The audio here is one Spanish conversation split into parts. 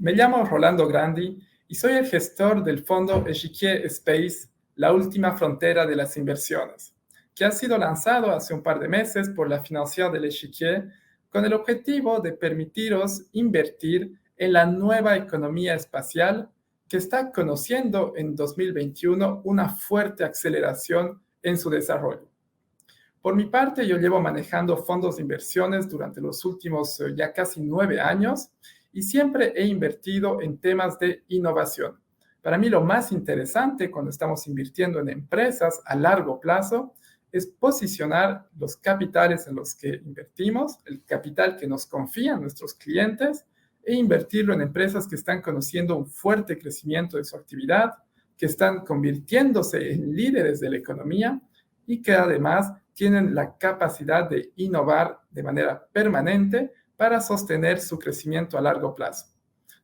Me llamo Rolando Grandi y soy el gestor del fondo Echiquier Space, la última frontera de las inversiones, que ha sido lanzado hace un par de meses por la financiera del Echiquier con el objetivo de permitiros invertir en la nueva economía espacial que está conociendo en 2021 una fuerte aceleración en su desarrollo. Por mi parte, yo llevo manejando fondos de inversiones durante los últimos ya casi 9 años y siempre he invertido en temas de innovación. Para mí lo más interesante cuando estamos invirtiendo en empresas a largo plazo es posicionar los capitales en los que invertimos, el capital que nos confían nuestros clientes, e invertirlo en empresas que están conociendo un fuerte crecimiento de su actividad, que están convirtiéndose en líderes de la economía y que además tienen la capacidad de innovar de manera permanente para sostener su crecimiento a largo plazo.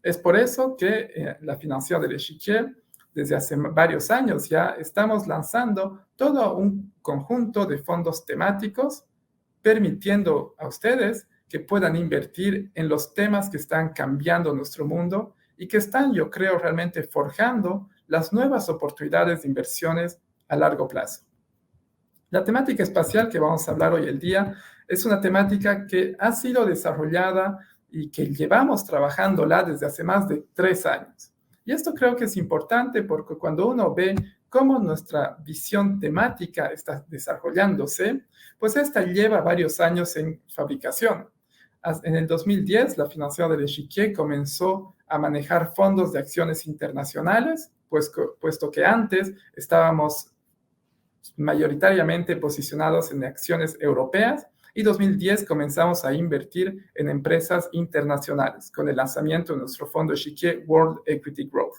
Es por eso que la financiera del Echiquier, desde hace varios años ya, estamos lanzando todo un conjunto de fondos temáticos, permitiendo a ustedes que puedan invertir en los temas que están cambiando nuestro mundo y que están, yo creo, realmente forjando las nuevas oportunidades de inversiones a largo plazo. La temática espacial que vamos a hablar hoy el día es una temática que ha sido desarrollada y que llevamos trabajándola desde hace más de 3 años. Y esto creo que es importante porque cuando uno ve cómo nuestra visión temática está desarrollándose, pues esta lleva varios años en fabricación. En el 2010, la financiera del Echiquier comenzó a manejar fondos de acciones internacionales, puesto que antes estábamos mayoritariamente posicionados en acciones europeas, y en 2010 comenzamos a invertir en empresas internacionales con el lanzamiento de nuestro fondo Echiquier World Equity Growth.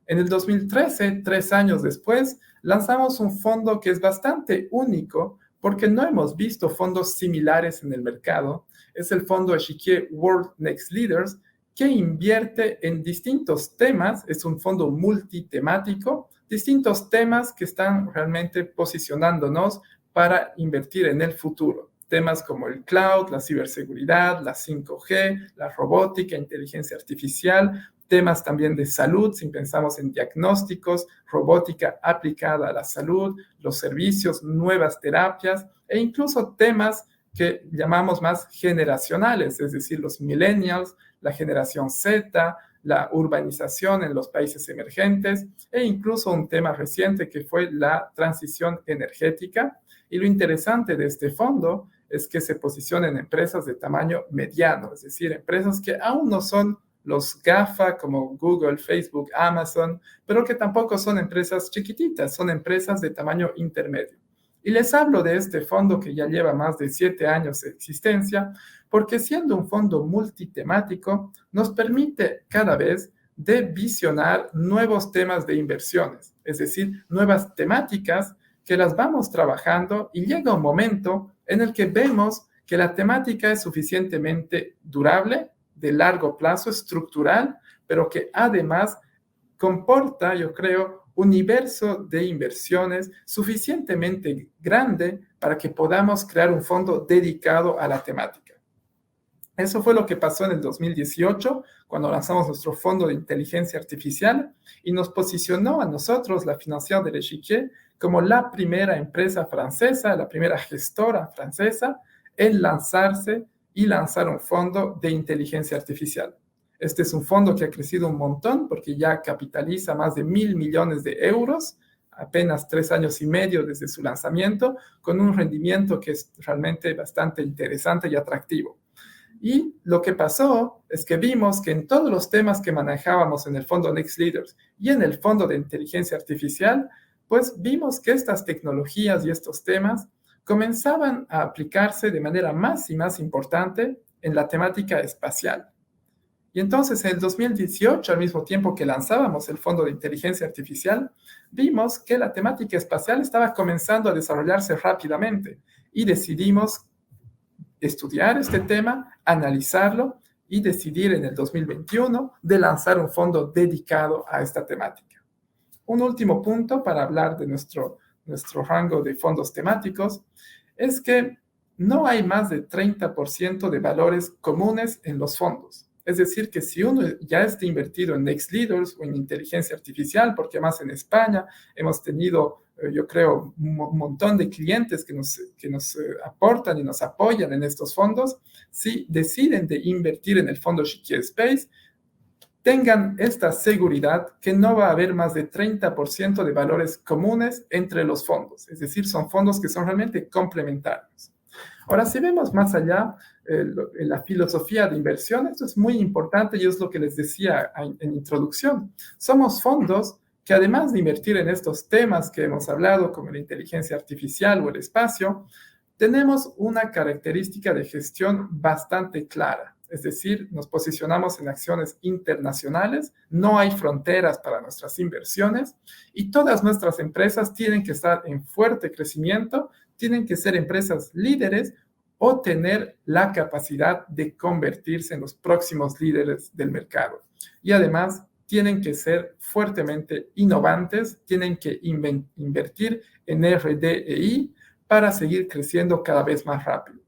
En el 2013, 3 años después, lanzamos un fondo que es bastante único porque no hemos visto fondos similares en el mercado. Es el fondo Echiquier World Next Leaders, que invierte en distintos temas. Es un fondo multitemático, distintos temas que están realmente posicionándonos para invertir en el futuro. Temas como el cloud, la ciberseguridad, la 5G, la robótica, inteligencia artificial, temas también de salud, si pensamos en diagnósticos, robótica aplicada a la salud, los servicios, nuevas terapias, e incluso temas que llamamos más generacionales, es decir, los millennials, la generación Z, la urbanización en los países emergentes, e incluso un tema reciente que fue la transición energética. Y lo interesante de este fondo es que se posiciona en empresas de tamaño mediano, es decir, empresas que aún no son los GAFA como Google, Facebook, Amazon, pero que tampoco son empresas chiquititas, son empresas de tamaño intermedio. Y les hablo de este fondo que ya lleva más de 7 años de existencia, porque siendo un fondo multitemático, nos permite cada vez de visionar nuevos temas de inversiones, es decir, nuevas temáticas que las vamos trabajando y llega un momento en el que vemos que la temática es suficientemente durable, de largo plazo, estructural, pero que además comporta, yo creo, un universo de inversiones suficientemente grande para que podamos crear un fondo dedicado a la temática. Eso fue lo que pasó en el 2018, cuando lanzamos nuestro fondo de inteligencia artificial y nos posicionó a nosotros, la financiera del Echiquier, como la primera empresa francesa, la primera gestora francesa en lanzarse y lanzar un fondo de inteligencia artificial. Este es un fondo que ha crecido un montón porque ya capitaliza más de 1.000 millones de euros, apenas 3 años y medio desde su lanzamiento, con un rendimiento que es realmente bastante interesante y atractivo. Y lo que pasó es que vimos que en todos los temas que manejábamos en el fondo Next Leaders y en el fondo de inteligencia artificial, pues vimos que estas tecnologías y estos temas comenzaban a aplicarse de manera más y más importante en la temática espacial. Y entonces en el 2018, al mismo tiempo que lanzábamos el fondo de inteligencia artificial, vimos que la temática espacial estaba comenzando a desarrollarse rápidamente y decidimos estudiar este tema, analizarlo y decidir en el 2021 de lanzar un fondo dedicado a esta temática. Un último punto para hablar de nuestro rango de fondos temáticos es que no hay más de 30% de valores comunes en los fondos. Es decir, que si uno ya está invertido en Next Leaders o en inteligencia artificial, porque más en España hemos tenido, yo creo, un montón de clientes que nos aportan y nos apoyan en estos fondos, si deciden de invertir en el fondo Chiquie Space, tengan esta seguridad que no va a haber más de 30% de valores comunes entre los fondos, es decir, son fondos que son realmente complementarios. Ahora, si vemos más allá la filosofía de inversión, esto es muy importante y es lo que les decía en introducción. Somos fondos que además de invertir en estos temas que hemos hablado, como la inteligencia artificial o el espacio, tenemos una característica de gestión bastante clara. Es decir, nos posicionamos en acciones internacionales, no hay fronteras para nuestras inversiones y todas nuestras empresas tienen que estar en fuerte crecimiento, tienen que ser empresas líderes o tener la capacidad de convertirse en los próximos líderes del mercado. Y además, tienen que ser fuertemente innovantes, tienen que invertir en R&D para seguir creciendo cada vez más rápido.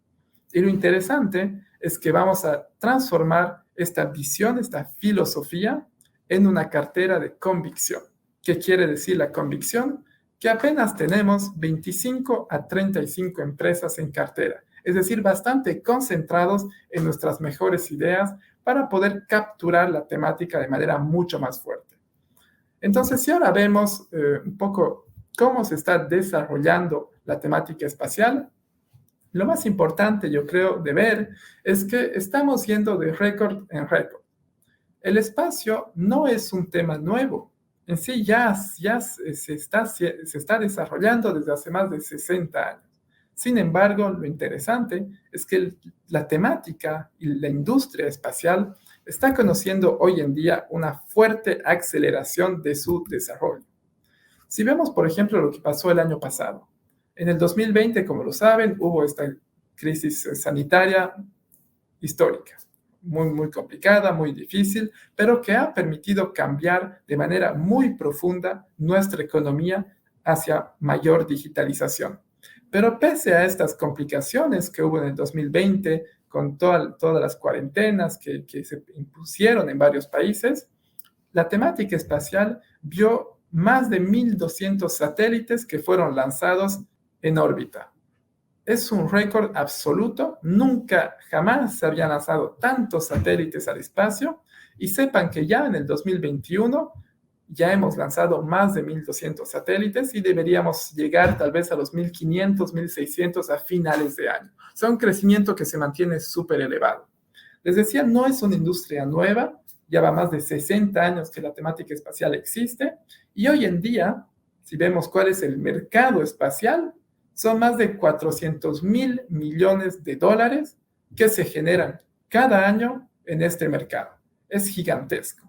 Y lo interesante es que vamos a transformar esta visión, esta filosofía, en una cartera de convicción. ¿Qué quiere decir la convicción? Que apenas tenemos 25 a 35 empresas en cartera, es decir, bastante concentrados en nuestras mejores ideas para poder capturar la temática de manera mucho más fuerte. Entonces, si ahora vemos un poco cómo se está desarrollando la temática espacial, lo más importante, yo creo, de ver es que estamos yendo de récord en récord. El espacio no es un tema nuevo. En sí ya se está desarrollando desde hace más de 60 años. Sin embargo, lo interesante es que la temática y la industria espacial está conociendo hoy en día una fuerte aceleración de su desarrollo. Si vemos, por ejemplo, lo que pasó el año pasado, en el 2020, como lo saben, hubo esta crisis sanitaria histórica, muy, muy complicada, muy difícil, pero que ha permitido cambiar de manera muy profunda nuestra economía hacia mayor digitalización. Pero pese a estas complicaciones que hubo en el 2020, con todas las cuarentenas que se impusieron en varios países, la temática espacial vio más de 1.200 satélites que fueron lanzados en órbita. Es un récord absoluto, nunca jamás se habían lanzado tantos satélites al espacio y sepan que ya en el 2021 ya hemos lanzado más de 1.200 satélites y deberíamos llegar tal vez a los 1.500, 1.600 a finales de año. O sea, un crecimiento que se mantiene súper elevado. Les decía, no es una industria nueva, ya va más de 60 años que la temática espacial existe y hoy en día, si vemos cuál es el mercado espacial, son más de 400,000 millones de dólares que se generan cada año en este mercado. Es gigantesco.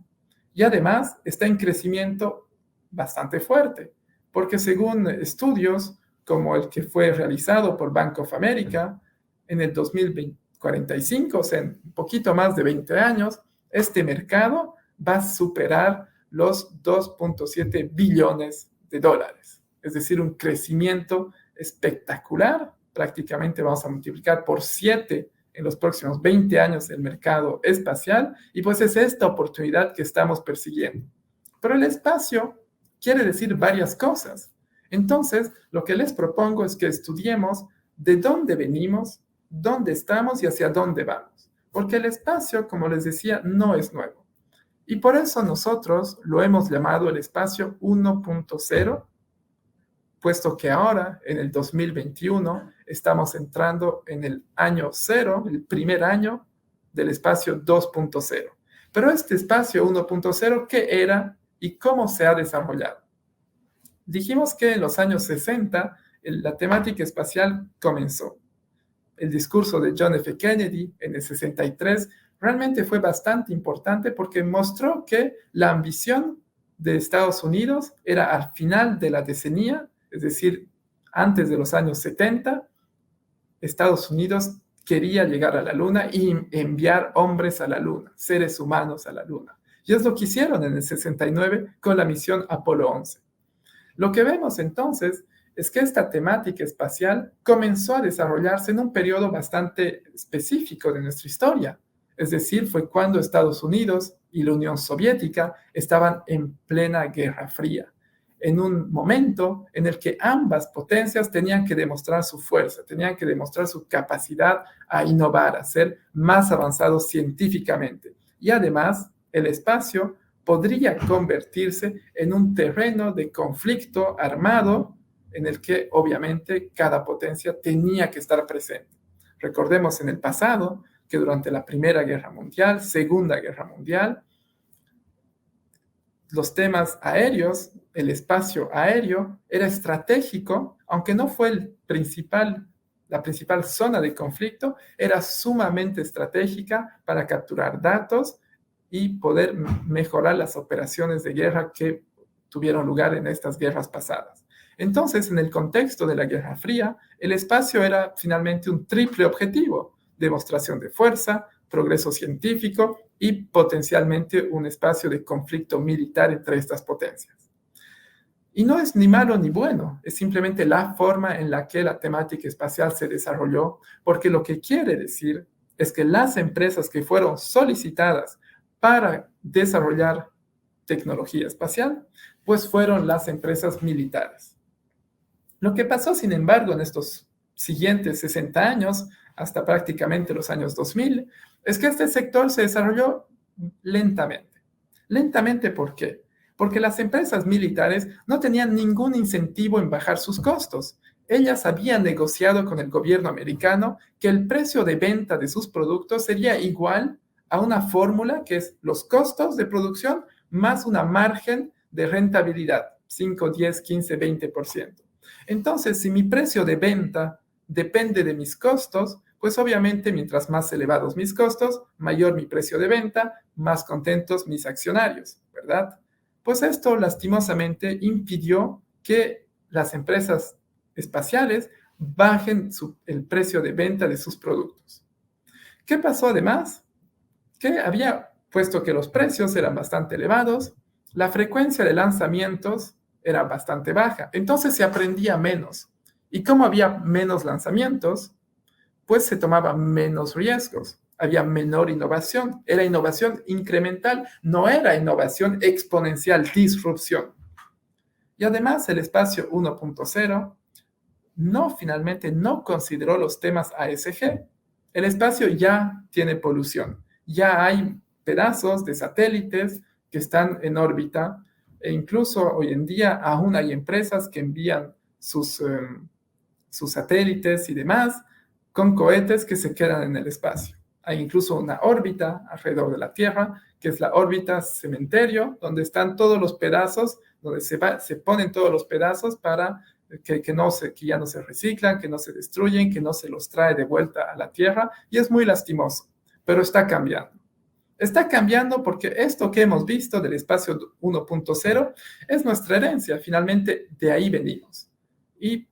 Y además está en crecimiento bastante fuerte, porque según estudios como el que fue realizado por Bank of America en el 2045, o sea, en un poquito más de 20 años, este mercado va a superar los 2.7 billones de dólares. Es decir, un crecimiento espectacular. Prácticamente vamos a multiplicar por 7 en los próximos 20 años el mercado espacial y pues es esta oportunidad que estamos persiguiendo. Pero el espacio quiere decir varias cosas. Entonces, lo que les propongo es que estudiemos de dónde venimos, dónde estamos y hacia dónde vamos. Porque el espacio, como les decía, no es nuevo. Y por eso nosotros lo hemos llamado el espacio 1.0, puesto que ahora, en el 2021, estamos entrando en el año 0, el primer año del espacio 2.0. Pero este espacio 1.0, ¿qué era y cómo se ha desarrollado? Dijimos que en los años 60 la temática espacial comenzó. El discurso de John F. Kennedy en el 63 realmente fue bastante importante porque mostró que la ambición de Estados Unidos era al final de la decenía, es decir, antes de los años 70, Estados Unidos quería llegar a la Luna y enviar hombres a la Luna, seres humanos a la Luna. Y es lo que hicieron en el 69 con la misión Apolo 11. Lo que vemos entonces es que esta temática espacial comenzó a desarrollarse en un periodo bastante específico de nuestra historia. Es decir, fue cuando Estados Unidos y la Unión Soviética estaban en plena Guerra Fría, en un momento en el que ambas potencias tenían que demostrar su fuerza, tenían que demostrar su capacidad a innovar, a ser más avanzados científicamente. Y además, el espacio podría convertirse en un terreno de conflicto armado en el que obviamente cada potencia tenía que estar presente. Recordemos en el pasado que durante la Primera Guerra Mundial, Segunda Guerra Mundial, los temas aéreos, el espacio aéreo era estratégico, aunque no fue la principal zona de conflicto, era sumamente estratégica para capturar datos y poder mejorar las operaciones de guerra que tuvieron lugar en estas guerras pasadas. Entonces, en el contexto de la Guerra Fría, el espacio era finalmente un triple objetivo: demostración de fuerza, progreso científico y potencialmente un espacio de conflicto militar entre estas potencias. Y no es ni malo ni bueno, es simplemente la forma en la que la temática espacial se desarrolló, porque lo que quiere decir es que las empresas que fueron solicitadas para desarrollar tecnología espacial, pues fueron las empresas militares. Lo que pasó, sin embargo, en estos siguientes 60 años, hasta prácticamente los años 2000, es que este sector se desarrolló lentamente. ¿Lentamente por qué? Porque las empresas militares no tenían ningún incentivo en bajar sus costos. Ellas habían negociado con el gobierno americano que el precio de venta de sus productos sería igual a una fórmula que es los costos de producción más una margen de rentabilidad, 5, 10, 15, 20%. Entonces, si mi precio de venta depende de mis costos, pues obviamente mientras más elevados mis costos, mayor mi precio de venta, más contentos mis accionarios, ¿verdad? Pues esto lastimosamente impidió que las empresas espaciales bajen el precio de venta de sus productos. ¿Qué pasó además? Que puesto que los precios eran bastante elevados, la frecuencia de lanzamientos era bastante baja, entonces se aprendía menos. Y como había menos lanzamientos, pues se tomaban menos riesgos, había menor innovación, era innovación incremental, no era innovación exponencial, disrupción. Y además el espacio 1.0 finalmente no consideró los temas ASG. El espacio ya tiene polución, ya hay pedazos de satélites que están en órbita e incluso hoy en día aún hay empresas que envían sus satélites y demás con cohetes que se quedan en el espacio. Hay incluso una órbita alrededor de la Tierra, que es la órbita cementerio, donde están todos los pedazos, donde se ponen todos los pedazos para que ya no se reciclan, que no se destruyen, que no se los trae de vuelta a la Tierra, y es muy lastimoso, pero está cambiando. Está cambiando porque esto que hemos visto del espacio 1.0 es nuestra herencia, finalmente de ahí venimos. Y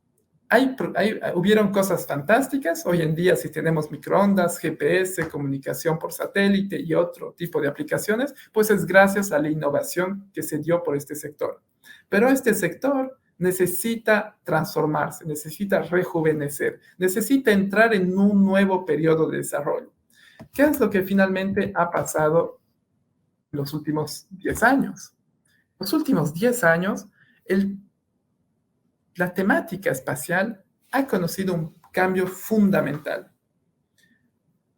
hubieron cosas fantásticas. Hoy en día, si tenemos microondas, GPS, comunicación por satélite y otro tipo de aplicaciones, pues es gracias a la innovación que se dio por este sector. Pero este sector necesita transformarse, necesita rejuvenecer, necesita entrar en un nuevo periodo de desarrollo. ¿Qué es lo que finalmente ha pasado en los últimos 10 años? Los últimos 10 años, la temática espacial ha conocido un cambio fundamental.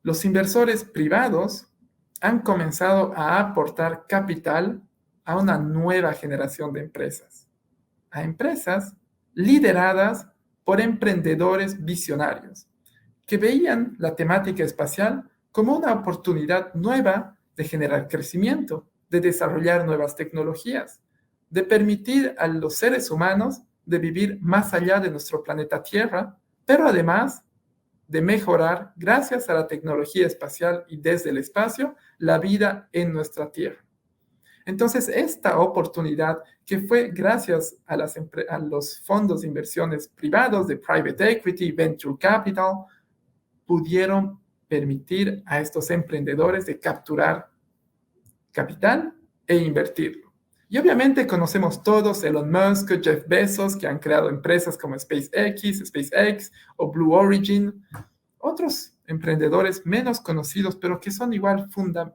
Los inversores privados han comenzado a aportar capital a una nueva generación de empresas, a empresas lideradas por emprendedores visionarios que veían la temática espacial como una oportunidad nueva de generar crecimiento, de desarrollar nuevas tecnologías, de permitir a los seres humanos de vivir más allá de nuestro planeta Tierra, pero además de mejorar, gracias a la tecnología espacial y desde el espacio, la vida en nuestra Tierra. Entonces, esta oportunidad que fue gracias a los fondos de inversiones privados de private equity, venture capital, pudieron permitir a estos emprendedores de capturar capital e invertirlo. Y obviamente conocemos todos Elon Musk, Jeff Bezos, que han creado empresas como SpaceX o Blue Origin, otros emprendedores menos conocidos, pero que son igual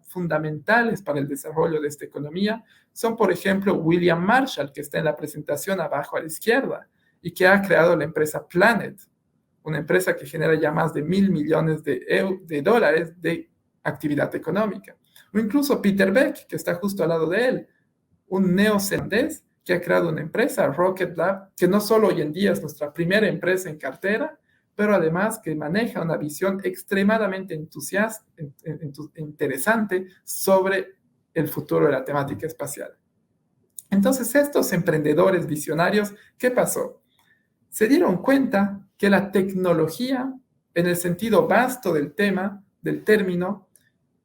fundamentales para el desarrollo de esta economía, son, por ejemplo, William Marshall, que está en la presentación abajo a la izquierda, y que ha creado la empresa Planet, una empresa que genera ya más de 1.000 millones de dólares de actividad económica. O incluso Peter Beck, que está justo al lado de él, un neozelandés que ha creado una empresa, Rocket Lab, que no solo hoy en día es nuestra primera empresa en cartera, pero además que maneja una visión extremadamente entusiasta, interesante sobre el futuro de la temática espacial. Entonces, estos emprendedores visionarios, ¿qué pasó? Se dieron cuenta que la tecnología, en el sentido vasto del tema, del término,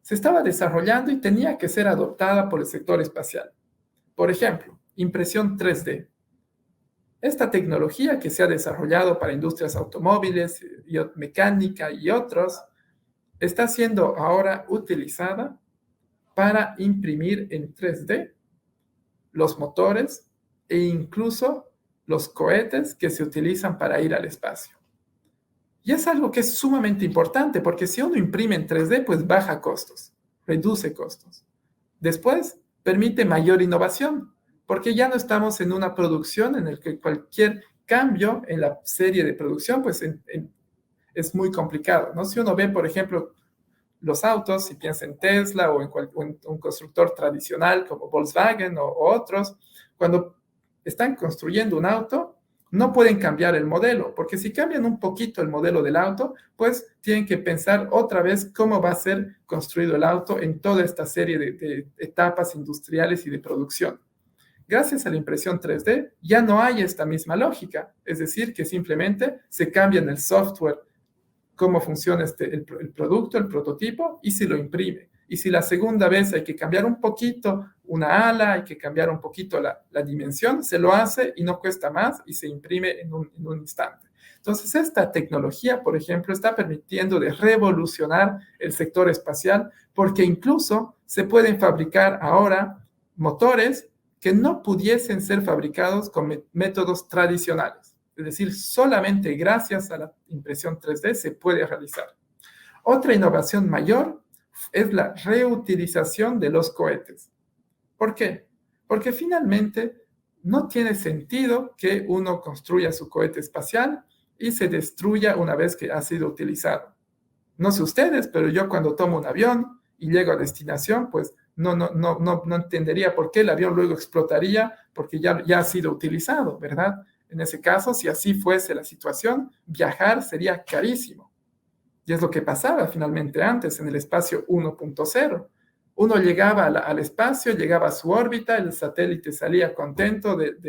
se estaba desarrollando y tenía que ser adoptada por el sector espacial. Por ejemplo, impresión 3D. Esta tecnología que se ha desarrollado para industrias automóviles, mecánica y otros, está siendo ahora utilizada para imprimir en 3D los motores e incluso los cohetes que se utilizan para ir al espacio. Y es algo que es sumamente importante porque si uno imprime en 3D, pues baja costos, reduce costos. Después, permite mayor innovación, porque ya no estamos en una producción en la que cualquier cambio en la serie de producción pues es muy complicado, ¿no? Si uno ve, por ejemplo, los autos, si piensa en Tesla o en un constructor tradicional como Volkswagen o otros, cuando están construyendo un auto, no pueden cambiar el modelo, porque si cambian un poquito el modelo del auto, pues tienen que pensar otra vez cómo va a ser construido el auto en toda esta serie de etapas industriales y de producción. Gracias a la impresión 3D ya no hay esta misma lógica, es decir, que simplemente se cambia en el software cómo funciona el producto, el prototipo, y se lo imprime. Y si la segunda vez hay que cambiar un poquito una ala, hay que cambiar un poquito la dimensión, se lo hace y no cuesta más y se imprime en un instante. Entonces, esta tecnología, por ejemplo, está permitiendo de revolucionar el sector espacial porque incluso se pueden fabricar ahora motores que no pudiesen ser fabricados con métodos tradicionales. Es decir, solamente gracias a la impresión 3D se puede realizar. Otra innovación mayor es la reutilización de los cohetes. ¿Por qué? Porque finalmente no tiene sentido que uno construya su cohete espacial y se destruya una vez que ha sido utilizado. No sé ustedes, pero yo cuando tomo un avión y llego a destinación, pues no entendería por qué el avión luego explotaría porque ya ha sido utilizado, ¿verdad? En ese caso, si así fuese la situación, viajar sería carísimo. Y es lo que pasaba finalmente antes en el espacio 1.0. Uno llegaba al espacio, llegaba a su órbita, el satélite salía contento del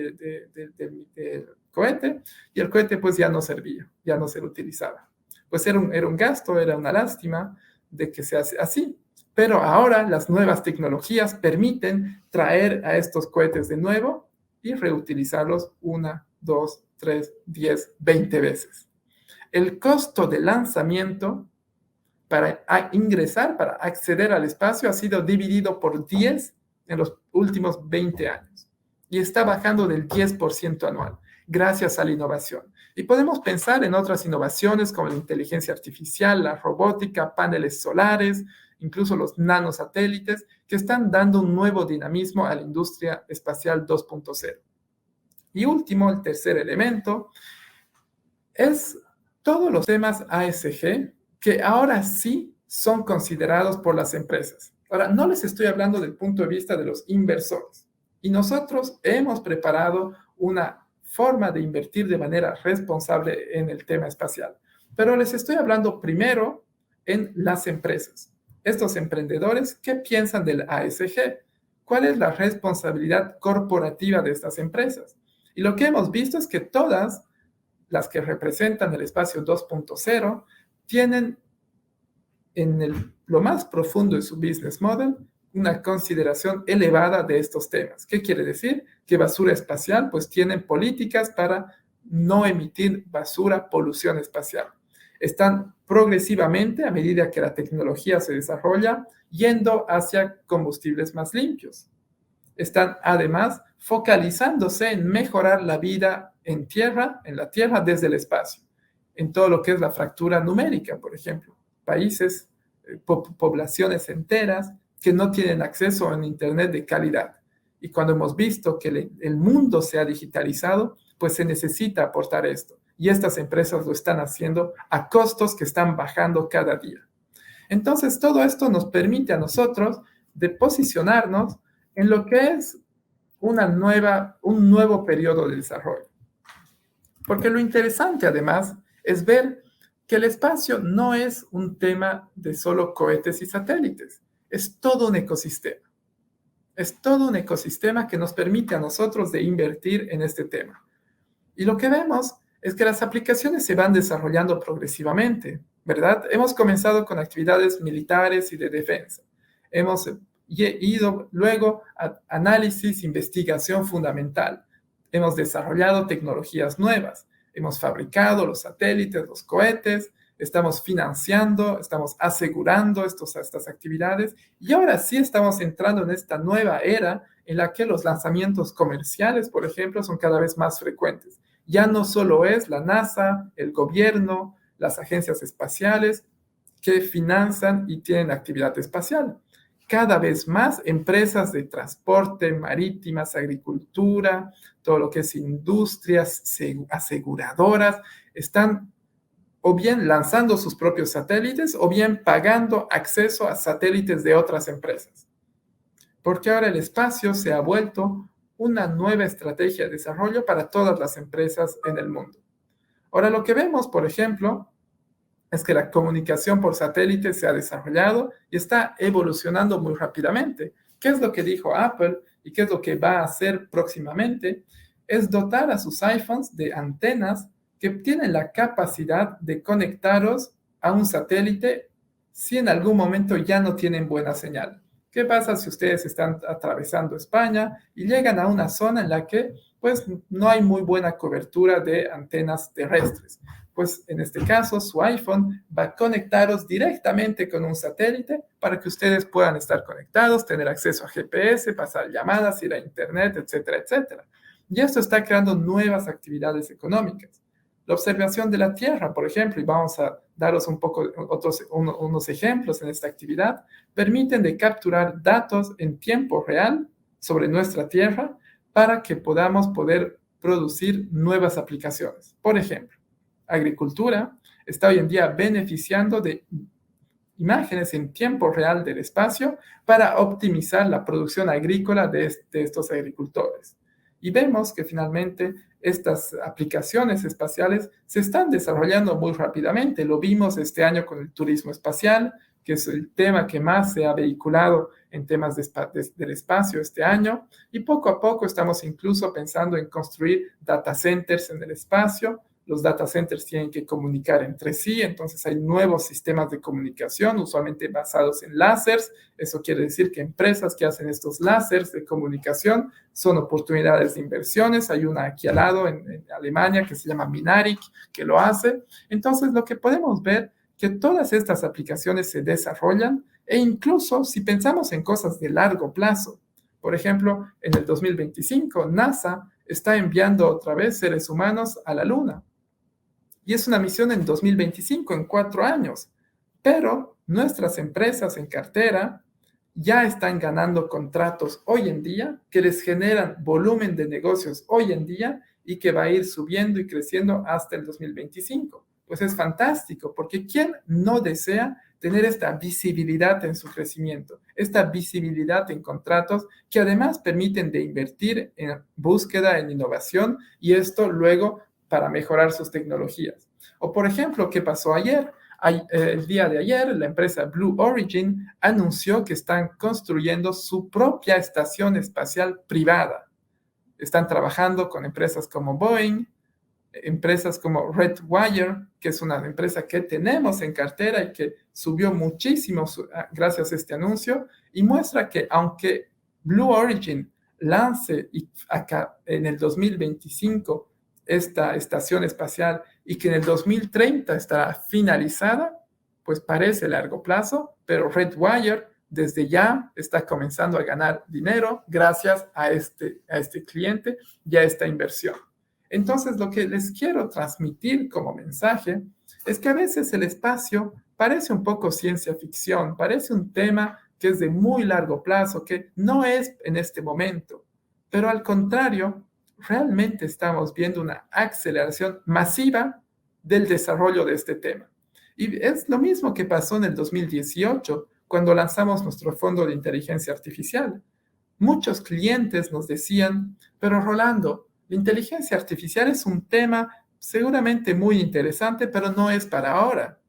cohete y el cohete pues ya no servía, ya no se utilizaba. Pues era un gasto, era una lástima de que se hace así. Pero ahora las nuevas tecnologías permiten traer a estos cohetes de nuevo y reutilizarlos 1, 2, 3, 10, 20 veces. El costo de lanzamiento para ingresar, para acceder al espacio, ha sido dividido por 10 en los últimos 20 años y está bajando del 10% anual gracias a la innovación. Y podemos pensar en otras innovaciones como la inteligencia artificial, la robótica, paneles solares, incluso los nanosatélites, que están dando un nuevo dinamismo a la industria espacial 2.0. Y último, el tercer elemento, es todos los temas ASG que ahora sí son considerados por las empresas. Ahora, no les estoy hablando del punto de vista de los inversores. Y nosotros hemos preparado una forma de invertir de manera responsable en el tema espacial. Pero les estoy hablando primero en las empresas. Estos emprendedores, ¿qué piensan del ASG? ¿Cuál es la responsabilidad corporativa de estas empresas? Y lo que hemos visto es que todas las que representan el espacio 2.0 tienen en lo más profundo de su business model una consideración elevada de estos temas. ¿Qué quiere decir? Que basura espacial, pues tienen políticas para no emitir basura, polución espacial. Están progresivamente, a medida que la tecnología se desarrolla, yendo hacia combustibles más limpios. Están además focalizándose en mejorar la vida en la Tierra desde el espacio, en todo lo que es la fractura numérica, por ejemplo. países, poblaciones enteras que no tienen acceso a un Internet de calidad. Y cuando hemos visto que el mundo se ha digitalizado, pues se necesita aportar esto. Y estas empresas lo están haciendo a costos que están bajando cada día. Entonces, todo esto nos permite a nosotros de posicionarnos en lo que es un nuevo periodo de desarrollo. Porque lo interesante, además, es ver que el espacio no es un tema de solo cohetes y satélites, es todo un ecosistema. Es todo un ecosistema que nos permite a nosotros de invertir en este tema. Y lo que vemos es que las aplicaciones se van desarrollando progresivamente, ¿verdad? Hemos comenzado con actividades militares y de defensa. Hemos ido luego a análisis, investigación fundamental. Hemos desarrollado tecnologías nuevas. Hemos fabricado los satélites, los cohetes, estamos financiando, estamos asegurando estas actividades y ahora sí estamos entrando en esta nueva era en la que los lanzamientos comerciales, por ejemplo, son cada vez más frecuentes. Ya no solo es la NASA, el gobierno, las agencias espaciales que financian y tienen actividad espacial. Cada vez más empresas de transporte, marítimas, agricultura, todo lo que es industrias, aseguradoras, están o bien lanzando sus propios satélites o bien pagando acceso a satélites de otras empresas. Porque ahora el espacio se ha vuelto una nueva estrategia de desarrollo para todas las empresas en el mundo. Ahora lo que vemos, por ejemplo, es que la comunicación por satélite se ha desarrollado y está evolucionando muy rápidamente. ¿Qué es lo que dijo Apple y qué es lo que va a hacer próximamente? Es dotar a sus iPhones de antenas que tienen la capacidad de conectaros a un satélite si en algún momento ya no tienen buena señal. ¿Qué pasa si ustedes están atravesando España y llegan a una zona en la que pues no hay muy buena cobertura de antenas terrestres? Pues en este caso su iPhone va a conectaros directamente con un satélite para que ustedes puedan estar conectados, tener acceso a GPS, pasar llamadas, ir a Internet, etcétera, etcétera. Y esto está creando nuevas actividades económicas. La observación de la Tierra, por ejemplo, y vamos a daros unos ejemplos en esta actividad, permiten de capturar datos en tiempo real sobre nuestra Tierra para que podamos poder producir nuevas aplicaciones. Por ejemplo, agricultura está hoy en día beneficiando de imágenes en tiempo real del espacio para optimizar la producción agrícola de estos agricultores. Y vemos que finalmente estas aplicaciones espaciales se están desarrollando muy rápidamente. Lo vimos este año con el turismo espacial, que es el tema que más se ha vehiculado en temas del espacio este año. Y poco a poco estamos incluso pensando en construir data centers en el espacio. Los data centers tienen que comunicar entre sí, entonces hay nuevos sistemas de comunicación, usualmente basados en láseres. Eso quiere decir que empresas que hacen estos láseres de comunicación son oportunidades de inversiones. Hay una aquí al lado en Alemania que se llama Minaric, que lo hace. Entonces, lo que podemos ver que todas estas aplicaciones se desarrollan e incluso si pensamos en cosas de largo plazo, por ejemplo, en el 2025, NASA está enviando otra vez seres humanos a la Luna. Y es una misión en 2025, en 4 años. Pero nuestras empresas en cartera ya están ganando contratos hoy en día que les generan volumen de negocios hoy en día y que va a ir subiendo y creciendo hasta el 2025. Pues es fantástico, porque ¿quién no desea tener esta visibilidad en su crecimiento, esta visibilidad en contratos que además permiten de invertir en búsqueda, en innovación y esto luego para mejorar sus tecnologías? O por ejemplo, ¿qué pasó ayer? El día de ayer, la empresa Blue Origin anunció que están construyendo su propia estación espacial privada. Están trabajando con empresas como Boeing, empresas como Redwire, que es una empresa que tenemos en cartera y que subió muchísimo gracias a este anuncio, y muestra que aunque Blue Origin lance acá en el 2025 esta estación espacial y que en el 2030 estará finalizada, pues parece largo plazo, pero Redwire desde ya está comenzando a ganar dinero gracias a este cliente y a esta inversión. Entonces, lo que les quiero transmitir como mensaje es que a veces el espacio parece un poco ciencia ficción, parece un tema que es de muy largo plazo, que no es en este momento, pero al contrario, realmente estamos viendo una aceleración masiva del desarrollo de este tema. Y es lo mismo que pasó en el 2018, cuando lanzamos nuestro fondo de inteligencia artificial. Muchos clientes nos decían, pero Rolando, la inteligencia artificial es un tema seguramente muy interesante, pero no es para ahora.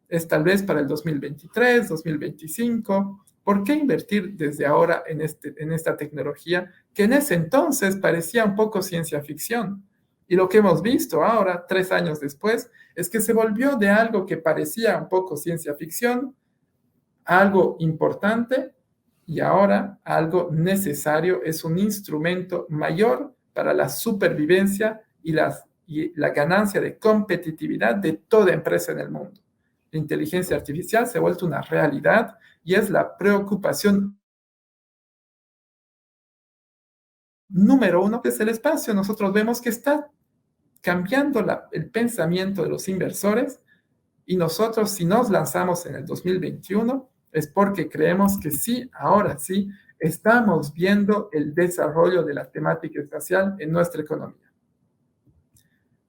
Es tal vez para el 2023, 2025. ¿Por qué invertir desde ahora en esta tecnología que en ese entonces parecía un poco ciencia ficción? Y lo que hemos visto ahora, 3 años después, es que se volvió de algo que parecía un poco ciencia ficción, algo importante y ahora algo necesario, es un instrumento mayor para la supervivencia y la ganancia de competitividad de toda empresa en el mundo. La inteligencia artificial se ha vuelto una realidad y es la preocupación número uno, que es el espacio. Nosotros vemos que está cambiando el pensamiento de los inversores y nosotros, si nos lanzamos en el 2021, es porque creemos que sí, ahora sí, estamos viendo el desarrollo de la temática espacial en nuestra economía.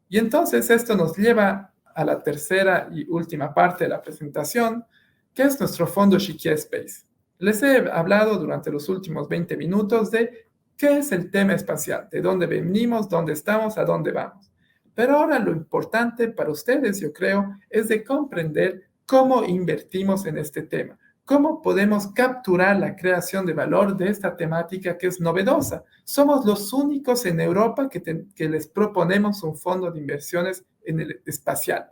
Y entonces esto nos lleva a la tercera y última parte de la presentación, que es nuestro fondo Chiquia Space. Les he hablado durante los últimos 20 minutos de qué es el tema espacial, de dónde venimos, dónde estamos, a dónde vamos. Pero ahora lo importante para ustedes, yo creo, es de comprender cómo invertimos en este tema, cómo podemos capturar la creación de valor de esta temática que es novedosa. Somos los únicos en Europa que les proponemos un fondo de inversiones en el espacial.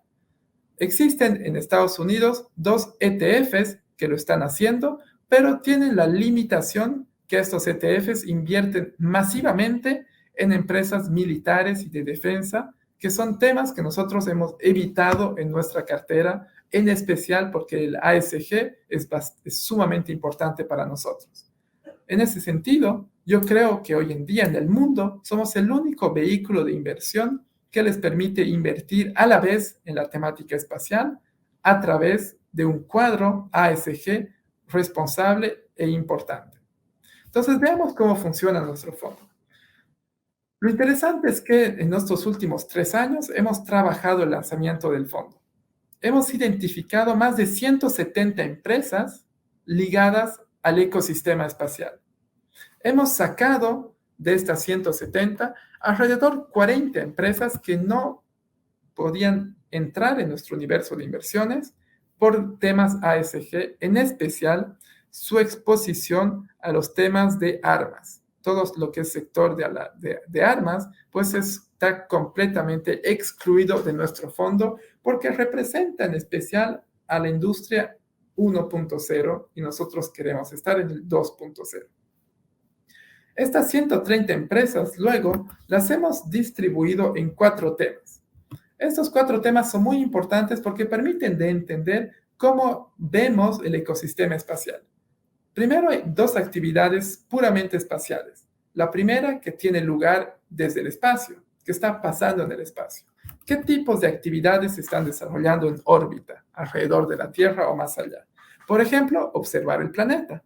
Existen en Estados Unidos 2 ETFs que lo están haciendo, pero tienen la limitación que estos ETFs invierten masivamente en empresas militares y de defensa, que son temas que nosotros hemos evitado en nuestra cartera, en especial porque el ASG es sumamente importante para nosotros. En ese sentido, yo creo que hoy en día en el mundo somos el único vehículo de inversión que les permite invertir a la vez en la temática espacial a través de un cuadro ASG responsable e importante. Entonces, veamos cómo funciona nuestro fondo. Lo interesante es que en estos últimos 3 años hemos trabajado el lanzamiento del fondo. Hemos identificado más de 170 empresas ligadas al ecosistema espacial. Hemos sacado de estas 170 alrededor 40 empresas que no podían entrar en nuestro universo de inversiones por temas ASG, en especial su exposición a los temas de armas. Todo lo que es sector de armas, pues está completamente excluido de nuestro fondo porque representa en especial a la industria 1.0 y nosotros queremos estar en el 2.0. Estas 130 empresas luego las hemos distribuido en 4 temas. Estos 4 temas son muy importantes porque permiten de entender cómo vemos el ecosistema espacial. Primero hay 2 actividades puramente espaciales. La primera que tiene lugar desde el espacio, que está pasando en el espacio. ¿Qué tipos de actividades se están desarrollando en órbita, alrededor de la Tierra o más allá? Por ejemplo, observar el planeta.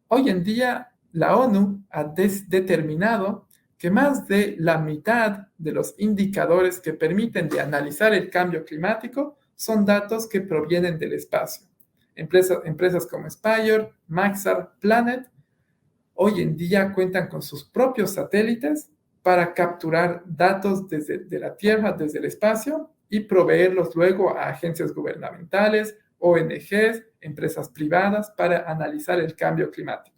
Hoy en día, la ONU ha determinado que más de la mitad de los indicadores que permiten de analizar el cambio climático son datos que provienen del espacio. Empresas como Spire, Maxar, Planet, hoy en día cuentan con sus propios satélites para capturar datos de la Tierra, desde el espacio, y proveerlos luego a agencias gubernamentales, ONGs, empresas privadas, para analizar el cambio climático.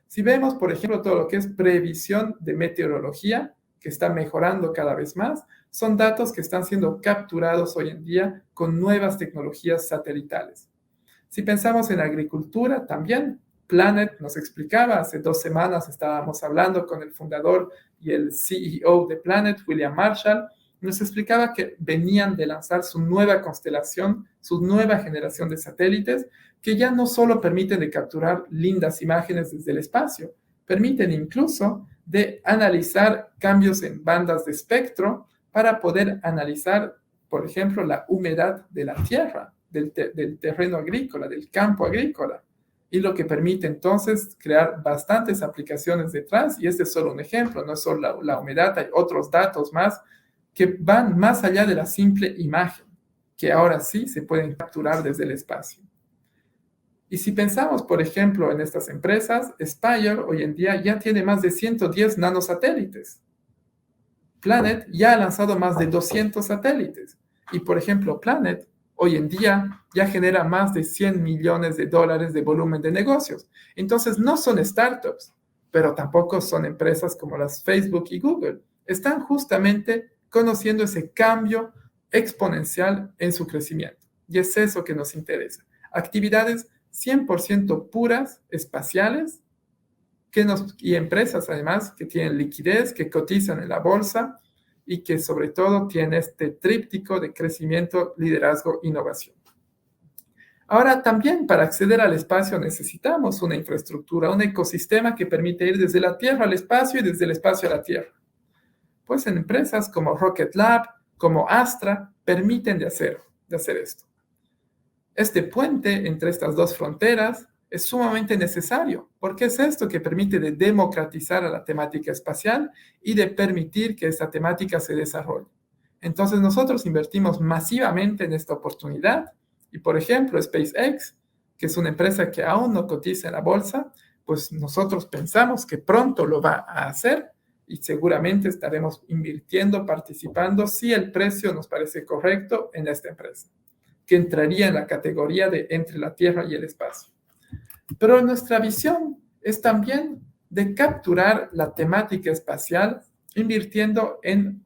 Si vemos, por ejemplo, todo lo que es previsión de meteorología, que está mejorando cada vez más, son datos que están siendo capturados hoy en día con nuevas tecnologías satelitales. Si pensamos en agricultura, también Planet nos explicaba, hace 2 semanas estábamos hablando con el fundador y el CEO de Planet, William Marshall, nos explicaba que venían de lanzar su nueva constelación, su nueva generación de satélites, que ya no solo permiten de capturar lindas imágenes desde el espacio, permiten incluso de analizar cambios en bandas de espectro para poder analizar, por ejemplo, la humedad de la Tierra. del terreno agrícola, del campo agrícola, y lo que permite entonces crear bastantes aplicaciones detrás, y este es solo un ejemplo, no es solo la humedad, hay otros datos más que van más allá de la simple imagen, que ahora sí se pueden capturar desde el espacio. Y si pensamos, por ejemplo, en estas empresas, Spire hoy en día ya tiene más de 110 nanosatélites. Planet ya ha lanzado más de 200 satélites. Y, por ejemplo, Planet hoy en día ya genera más de $100 millones de volumen de negocios. Entonces, no son startups, pero tampoco son empresas como las Facebook y Google. Están justamente conociendo ese cambio exponencial en su crecimiento. Y es eso que nos interesa. Actividades 100% puras, espaciales, y empresas además que tienen liquidez, que cotizan en la bolsa y que sobre todo tienen este tríptico de crecimiento, liderazgo, innovación. Ahora también para acceder al espacio necesitamos una infraestructura, un ecosistema que permite ir desde la Tierra al espacio y desde el espacio a la Tierra. Pues en empresas como Rocket Lab, como Astra, permiten de hacer esto. Este puente entre estas dos fronteras es sumamente necesario, porque es esto que permite de democratizar a la temática espacial y de permitir que esta temática se desarrolle. Entonces nosotros invertimos masivamente en esta oportunidad y, por ejemplo, SpaceX, que es una empresa que aún no cotiza en la bolsa, pues nosotros pensamos que pronto lo va a hacer y seguramente estaremos invirtiendo, participando, si el precio nos parece correcto en esta empresa, que entraría en la categoría de entre la Tierra y el espacio. Pero nuestra visión es también de capturar la temática espacial invirtiendo en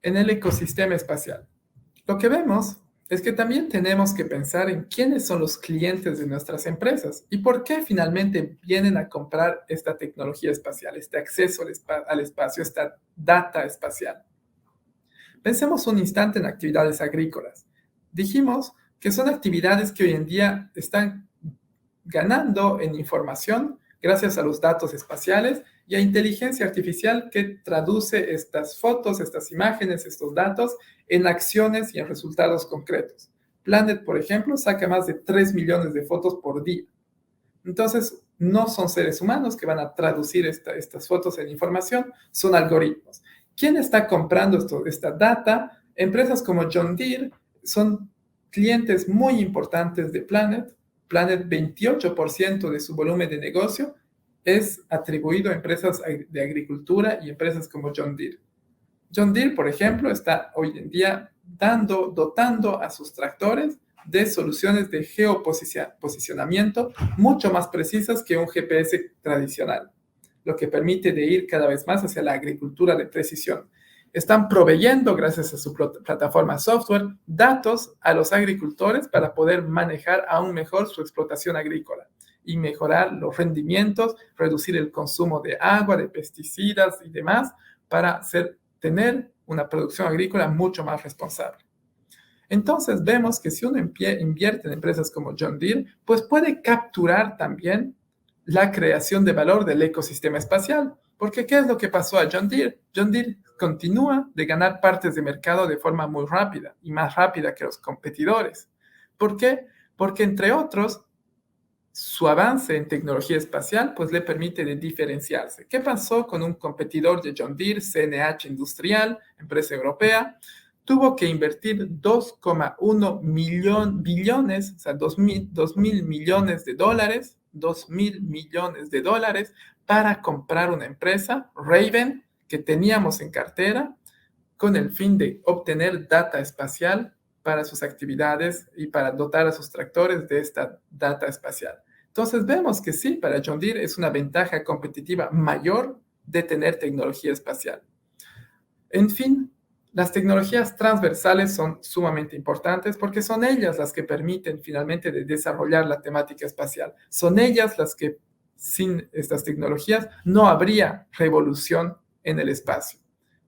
el ecosistema espacial. Lo que vemos es que también tenemos que pensar en quiénes son los clientes de nuestras empresas y por qué finalmente vienen a comprar esta tecnología espacial, este acceso al espacio, esta data espacial. Pensemos un instante en actividades agrícolas. Dijimos que son actividades que hoy en día están ganando en información gracias a los datos espaciales y a inteligencia artificial que traduce estas fotos, estas imágenes, estos datos en acciones y en resultados concretos. Planet, por ejemplo, saca más de 3 millones de fotos por día. Entonces, no son seres humanos que van a traducir estas fotos en información, son algoritmos. ¿Quién está comprando esta data? Empresas como John Deere son clientes muy importantes de Planet. Planet, 28% de su volumen de negocio es atribuido a empresas de agricultura y empresas como John Deere. John Deere, por ejemplo, está hoy en día dotando a sus tractores de soluciones de geoposicionamiento mucho más precisas que un GPS tradicional, lo que permite de ir cada vez más hacia la agricultura de precisión. Están proveyendo, gracias a su plataforma software, datos a los agricultores para poder manejar aún mejor su explotación agrícola y mejorar los rendimientos, reducir el consumo de agua, de pesticidas y demás, para tener una producción agrícola mucho más responsable. Entonces vemos que si uno invierte en empresas como John Deere, pues puede capturar también la creación de valor del ecosistema espacial. Porque ¿qué es lo que pasó a John Deere? John Deere continúa de ganar partes de mercado de forma muy rápida y más rápida que los competidores. ¿Por qué? Porque, entre otros, su avance en tecnología espacial pues le permite de diferenciarse. ¿Qué pasó con un competidor de John Deere, CNH Industrial, empresa europea? Tuvo que invertir 2,1 billones, o sea, 2.000 millones de dólares, 2.000 millones de dólares para comprar una empresa, Raven, que teníamos en cartera, con el fin de obtener data espacial para sus actividades y para dotar a sus tractores de esta data espacial. Entonces vemos que sí, para John Deere es una ventaja competitiva mayor de tener tecnología espacial. En fin, las tecnologías transversales son sumamente importantes porque son ellas las que permiten finalmente de desarrollar la temática espacial. Son ellas las que sin estas tecnologías no habría revolución en el espacio.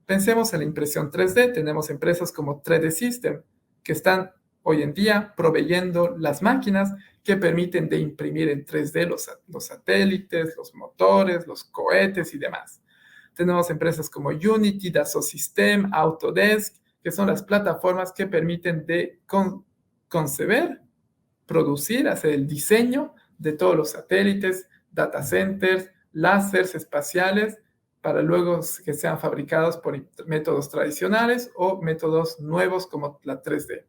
Pensemos en la impresión 3D. Tenemos empresas como 3D System que están hoy en día proveyendo las máquinas que permiten de imprimir en 3D los satélites, los motores, los cohetes y demás. Tenemos empresas como Unity, Dassault Systèmes, Autodesk, que son las plataformas que permiten de conceber, producir, hacer el diseño de todos los satélites, data centers, láseres espaciales, para luego que sean fabricados por métodos tradicionales o métodos nuevos como la 3D.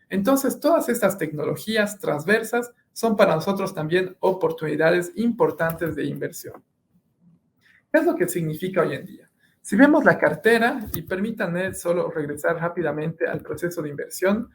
Entonces, todas estas tecnologías transversas son para nosotros también oportunidades importantes de inversión. ¿Qué es lo que significa hoy en día? Si vemos la cartera, y permítanme solo regresar rápidamente al proceso de inversión,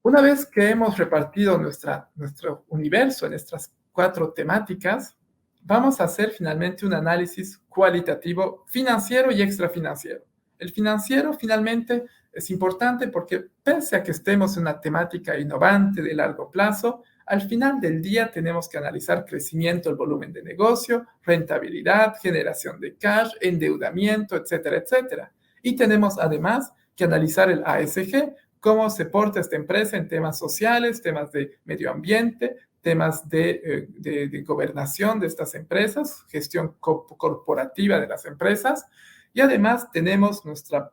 una vez que hemos repartido nuestro universo en estas 4 temáticas, vamos a hacer finalmente un análisis cualitativo financiero y extrafinanciero. El financiero finalmente es importante porque pese a que estemos en una temática innovante de largo plazo, al final del día tenemos que analizar crecimiento, el volumen de negocio, rentabilidad, generación de cash, endeudamiento, etcétera, etcétera. Y tenemos además que analizar el ASG, cómo se porta esta empresa en temas sociales, temas de medio ambiente, temas de gobernación de estas empresas, gestión corporativa de las empresas. Y además tenemos nuestro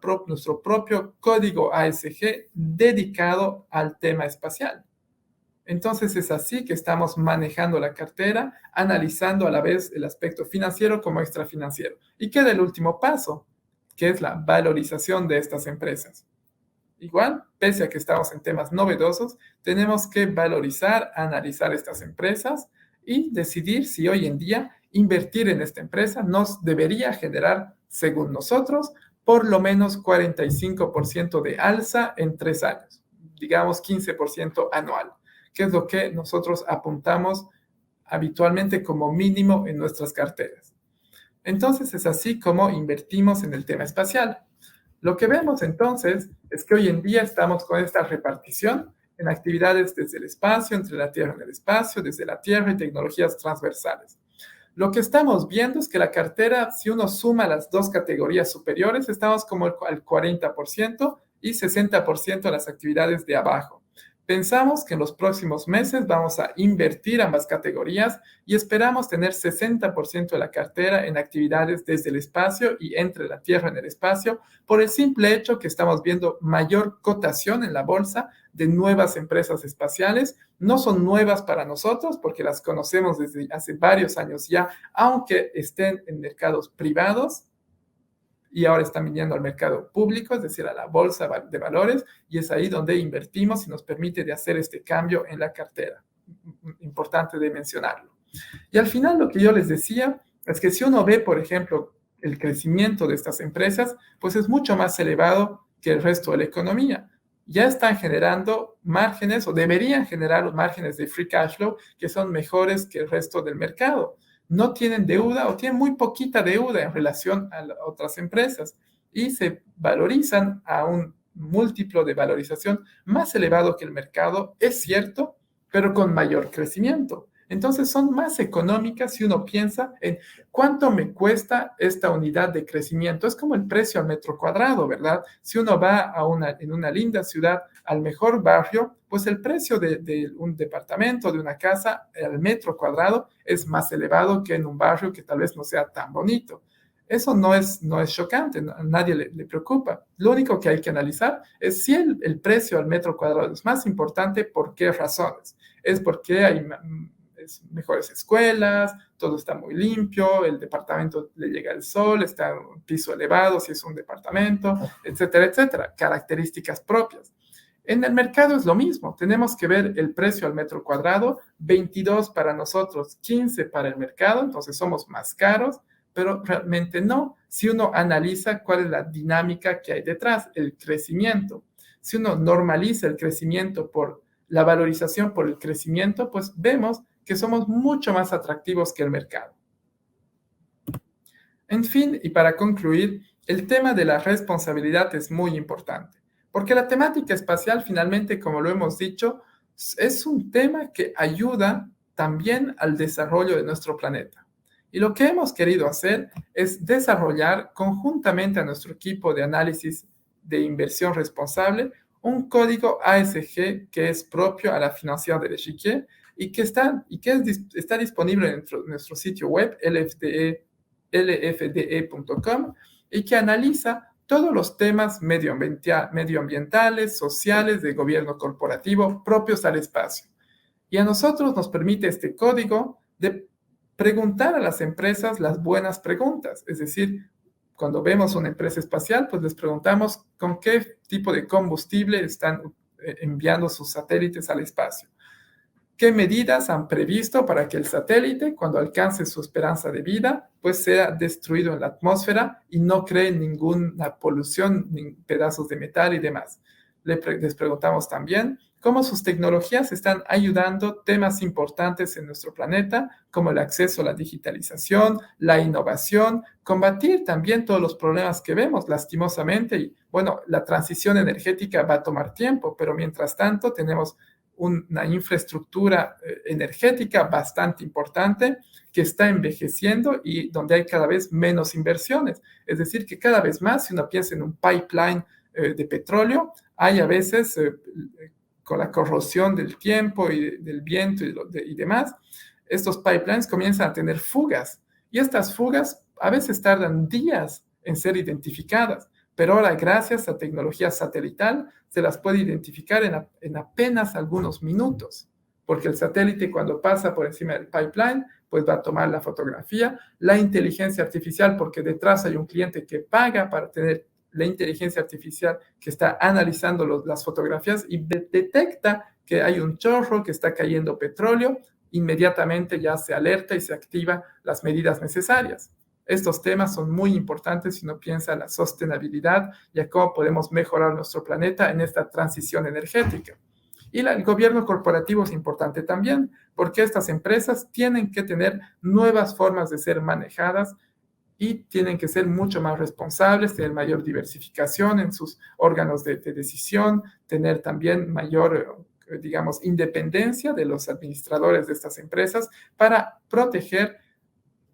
propio código ASG dedicado al tema espacial. Entonces es así que estamos manejando la cartera, analizando a la vez el aspecto financiero como extrafinanciero. Y queda el último paso, que es la valorización de estas empresas. Igual, pese a que estamos en temas novedosos, tenemos que valorizar, analizar estas empresas y decidir si hoy en día invertir en esta empresa nos debería generar, según nosotros, por lo menos 45% de alza en 3 años, digamos 15% anual, que es lo que nosotros apuntamos habitualmente como mínimo en nuestras carteras. Entonces es así como invertimos en el tema espacial. Lo que vemos entonces es que hoy en día estamos con esta repartición en actividades desde el espacio, entre la Tierra y el espacio, desde la Tierra y tecnologías transversales. Lo que estamos viendo es que la cartera, si uno suma las 2 categorías superiores, estamos como al 40% y 60% en las actividades de abajo. Pensamos que en los próximos meses vamos a invertir ambas categorías y esperamos tener 60% de la cartera en actividades desde el espacio y entre la Tierra y el espacio, por el simple hecho que estamos viendo mayor cotación en la bolsa de nuevas empresas espaciales. No son nuevas para nosotros porque las conocemos desde hace varios años ya, aunque estén en mercados privados, y ahora están viniendo al mercado público, es decir, a la bolsa de valores, y es ahí donde invertimos y nos permite de hacer este cambio en la cartera. Importante de mencionarlo. Y al final lo que yo les decía es que si uno ve, por ejemplo, el crecimiento de estas empresas, pues es mucho más elevado que el resto de la economía. Ya están generando márgenes o deberían generar márgenes de free cash flow que son mejores que el resto del mercado. No tienen deuda o tienen muy poquita deuda en relación a otras empresas y se valorizan a un múltiplo de valorización más elevado que el mercado, es cierto, pero con mayor crecimiento. Entonces son más económicas si uno piensa en cuánto me cuesta esta unidad de crecimiento. Es como el precio al metro cuadrado, ¿verdad? Si uno va en una linda ciudad al mejor barrio, pues el precio de un departamento, de una casa al metro cuadrado es más elevado que en un barrio que tal vez no sea tan bonito. Eso no es chocante, a nadie le preocupa. Lo único que hay que analizar es si el precio al metro cuadrado es más importante, ¿por qué razones? Es porque hay mejores escuelas, todo está muy limpio, el departamento le llega el sol, está en un piso elevado si es un departamento, etcétera, etcétera, características propias. En el mercado es lo mismo, tenemos que ver el precio al metro cuadrado, 22 para nosotros, 15 para el mercado, entonces somos más caros, pero realmente no, si uno analiza cuál es la dinámica que hay detrás, el crecimiento. Si uno normaliza el crecimiento por la valorización por el crecimiento, pues vemos que somos mucho más atractivos que el mercado. En fin, y para concluir, el tema de la responsabilidad es muy importante, porque la temática espacial finalmente, como lo hemos dicho, es un tema que ayuda también al desarrollo de nuestro planeta. Y lo que hemos querido hacer es desarrollar conjuntamente a nuestro equipo de análisis de inversión responsable un código ASG que es propio a la financiación del Echiquier y que está disponible en nuestro sitio web lfde.com y que analiza todos los temas medioambientales, sociales, de gobierno corporativo propios al espacio. Y a nosotros nos permite este código de preguntar a las empresas las buenas preguntas. Es decir, cuando vemos una empresa espacial, pues les preguntamos con qué tipo de combustible están enviando sus satélites al espacio. ¿Qué medidas han previsto para que el satélite, cuando alcance su esperanza de vida, pues sea destruido en la atmósfera y no cree ninguna polución, ni pedazos de metal y demás? Les preguntamos también cómo sus tecnologías están ayudando temas importantes en nuestro planeta, como el acceso a la digitalización, la innovación, combatir también todos los problemas que vemos lastimosamente. Y bueno, la transición energética va a tomar tiempo, pero mientras tanto tenemos una infraestructura energética bastante importante que está envejeciendo y donde hay cada vez menos inversiones. Es decir, que cada vez más, si uno piensa en un pipeline de petróleo, hay a veces, con la corrosión del tiempo y del viento y demás, estos pipelines comienzan a tener fugas. Y estas fugas a veces tardan días en ser identificadas. Pero ahora, gracias a tecnología satelital, se las puede identificar en apenas algunos minutos, porque el satélite cuando pasa por encima del pipeline, pues va a tomar la fotografía. La inteligencia artificial, porque detrás hay un cliente que paga para tener la inteligencia artificial que está analizando las fotografías y detecta que hay un chorro, que está cayendo petróleo, inmediatamente ya se alerta y se activa las medidas necesarias. Estos temas son muy importantes si uno piensa en la sostenibilidad y a cómo podemos mejorar nuestro planeta en esta transición energética. Y el gobierno corporativo es importante también, porque estas empresas tienen que tener nuevas formas de ser manejadas y tienen que ser mucho más responsables, tener mayor diversificación en sus órganos de decisión, tener también mayor, digamos, independencia de los administradores de estas empresas para proteger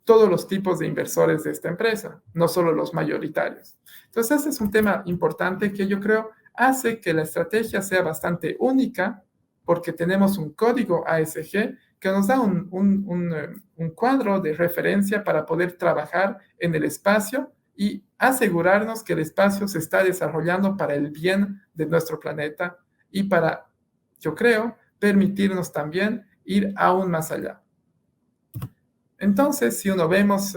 todos los tipos de inversores de esta empresa, no solo los mayoritarios. Entonces, ese es un tema importante que yo creo hace que la estrategia sea bastante única, porque tenemos un código ASG que nos da un cuadro de referencia para poder trabajar en el espacio y asegurarnos que el espacio se está desarrollando para el bien de nuestro planeta y para, yo creo, permitirnos también ir aún más allá. Entonces, si uno vemos,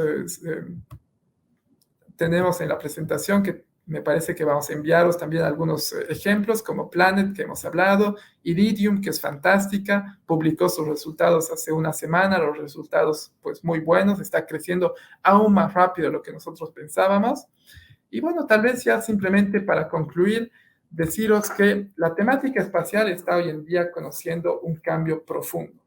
tenemos en la presentación que me parece que vamos a enviaros también algunos ejemplos como Planet, que hemos hablado, Iridium, que es fantástica, publicó sus resultados hace una semana, los resultados pues muy buenos, está creciendo aún más rápido de lo que nosotros pensábamos. Y bueno, tal vez ya simplemente para concluir, deciros que la temática espacial está hoy en día conociendo un cambio profundo.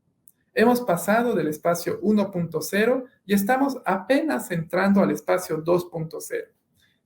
Hemos pasado del espacio 1.0 y estamos apenas entrando al espacio 2.0.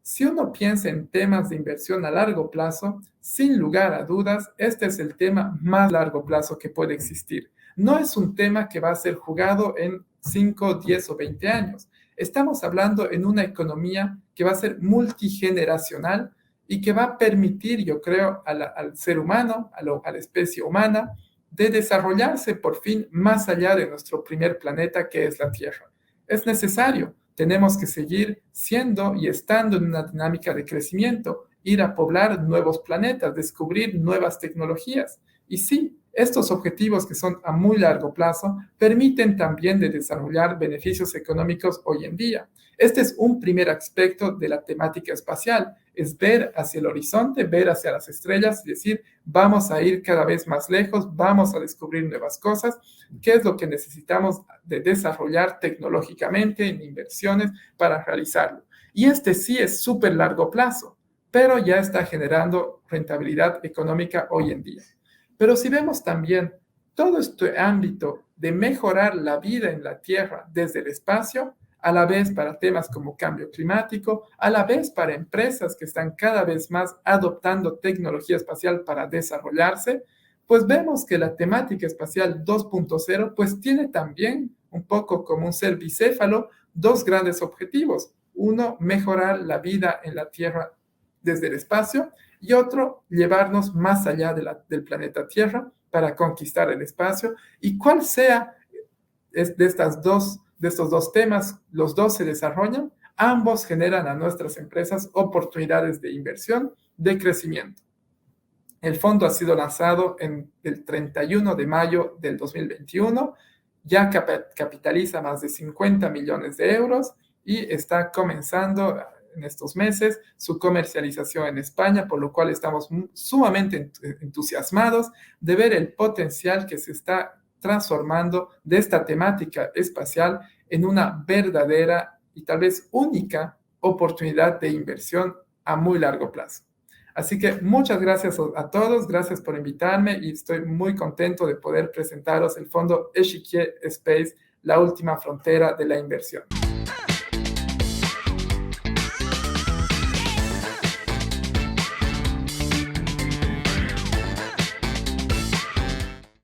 Si uno piensa en temas de inversión a largo plazo, sin lugar a dudas, este es el tema más largo plazo que puede existir. No es un tema que va a ser jugado en 5, 10 o 20 años. Estamos hablando en una economía que va a ser multigeneracional y que va a permitir, yo creo, al ser humano, a la especie humana, de desarrollarse por fin más allá de nuestro primer planeta que es la Tierra. Es necesario, tenemos que seguir siendo y estando en una dinámica de crecimiento, ir a poblar nuevos planetas, descubrir nuevas tecnologías. Y sí, estos objetivos que son a muy largo plazo permiten también de desarrollar beneficios económicos hoy en día. Este es un primer aspecto de la temática espacial, es ver hacia el horizonte, ver hacia las estrellas y decir, vamos a ir cada vez más lejos, vamos a descubrir nuevas cosas, qué es lo que necesitamos de desarrollar tecnológicamente en inversiones para realizarlo. Y este sí es súper largo plazo, pero ya está generando rentabilidad económica hoy en día. Pero si vemos también todo este ámbito de mejorar la vida en la Tierra desde el espacio, a la vez para temas como cambio climático, a la vez para empresas que están cada vez más adoptando tecnología espacial para desarrollarse, pues vemos que la temática espacial 2.0 pues tiene también un poco como un ser bicéfalo dos grandes objetivos. Uno, mejorar la vida en la Tierra desde el espacio y otro, llevarnos más allá del planeta Tierra para conquistar el espacio. Y cuál sea de estos dos temas, los dos se desarrollan ambos generan a nuestras empresas oportunidades de inversión, de crecimiento. El fondo ha sido lanzado el 31 de mayo del 2021, ya capitaliza más de 50 millones de euros y está comenzando en estos meses su comercialización en España, por lo cual estamos sumamente entusiasmados de ver el potencial que se está transformando de esta temática espacial en una verdadera y tal vez única oportunidad de inversión a muy largo plazo. Así que muchas gracias a todos, gracias por invitarme y estoy muy contento de poder presentaros el fondo Echiquier Space, la última frontera de la inversión.